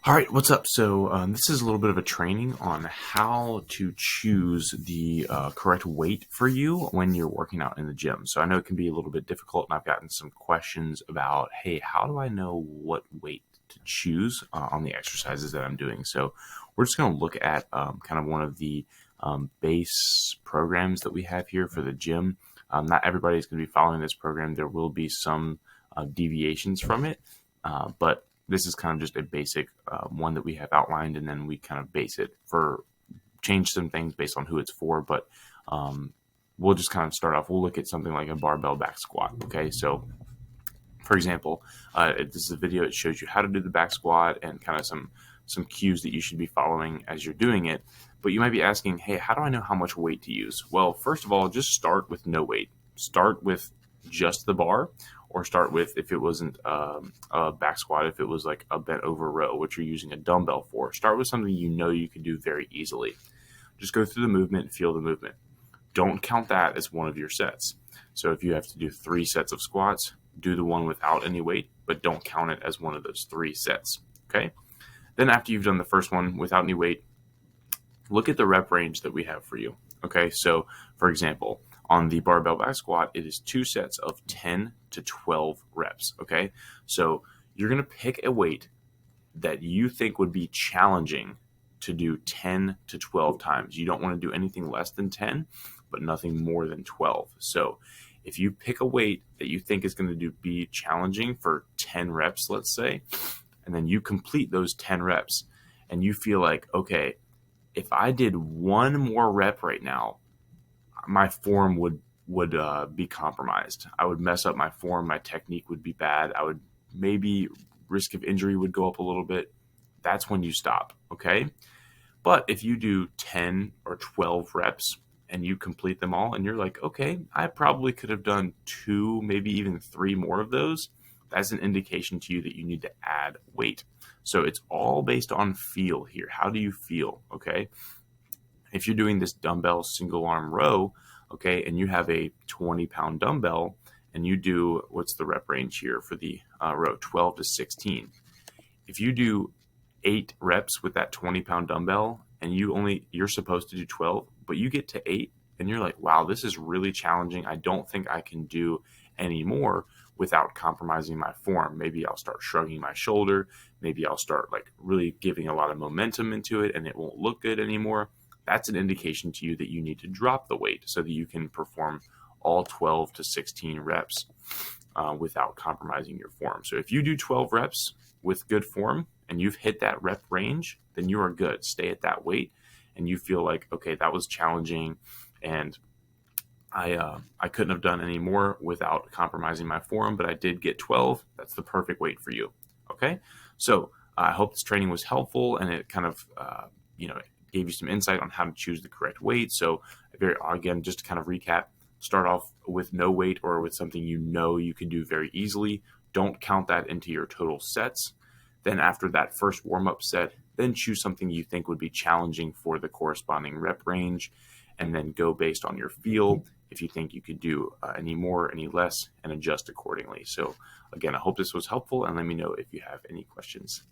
All right, what's up? This is a little bit of a training on how to choose the correct weight for you when you're working out in the gym. So I know it can be a little bit difficult, and I've gotten some questions about, hey, how do I know what weight to choose on the exercises that I'm doing? So we're just going to look at kind of one of the base programs that we have here for the gym. Not everybody's going to be following this program. There will be some deviations from it, but this is kind of just a basic one that we have outlined, and then we kind of base it for change some things based on who it's for. But we'll just kind of start off. We'll look at something like a barbell back squat. Okay, so for example, this is a video that shows you how to do the back squat and kind of some cues that you should be following as you're doing it. But you might be asking, hey, how do I know how much weight to use? Well, first of all, just start with no weight. Start with just the bar, or start with, if it wasn't a back squat, if it was like a bent over row, which you're using a dumbbell for, start with something you know you can do very easily. Just go through the movement and feel the movement. Don't count that as one of your sets. So if you have to do 3 sets of squats, do the one without any weight, but don't count it as one of those 3 sets. Okay. Then after you've done the first one without any weight, look at the rep range that we have for you. Okay. So for example, on the barbell back squat, it is 2 sets of 10 to 12 reps. Okay. So you're going to pick a weight that you think would be challenging to do 10 to 12 times. You don't want to do anything less than 10, but nothing more than 12. So if you pick a weight that you think is going to be challenging for 10 reps, let's say, and then you complete those 10 reps and you feel like, okay, if I did one more rep right now, my form would be compromised. I would mess up my form. My technique would be bad. I would maybe risk of injury would go up a little bit. That's when you stop. Okay. But if you do 10 or 12 reps and you complete them all and you're like, okay, I probably could have done 2, maybe even 3 more of those, that's an indication to you that you need to add weight. So it's all based on feel here. How do you feel? Okay. If you're doing this dumbbell single arm row, okay, and you have a 20-pound dumbbell and you do, what's the rep range here for the row? 12 to 16. If you do 8 reps with that 20-pound dumbbell and you're supposed to do 12, but you get to 8 and you're like, wow, this is really challenging. I don't think I can do any more without compromising my form. Maybe I'll start shrugging my shoulder. Maybe I'll start like really giving a lot of momentum into it and it won't look good anymore. That's an indication to you that you need to drop the weight so that you can perform all 12 to 16 reps without compromising your form. So if you do 12 reps with good form and you've hit that rep range, then you are good. Stay at that weight and you feel like, okay, that was challenging and I couldn't have done any more without compromising my form, but I did get 12. That's the perfect weight for you. Okay. So I hope this training was helpful and it kind of, gave you some insight on how to choose the correct weight. So again, just to kind of recap, start off with no weight or with something you know you can do very easily. Don't count that into your total sets. Then after that first warm-up set, then choose something you think would be challenging for the corresponding rep range, and then go based on your feel if you think you could do any more, any less, and adjust accordingly. So again, I hope this was helpful, and let me know if you have any questions.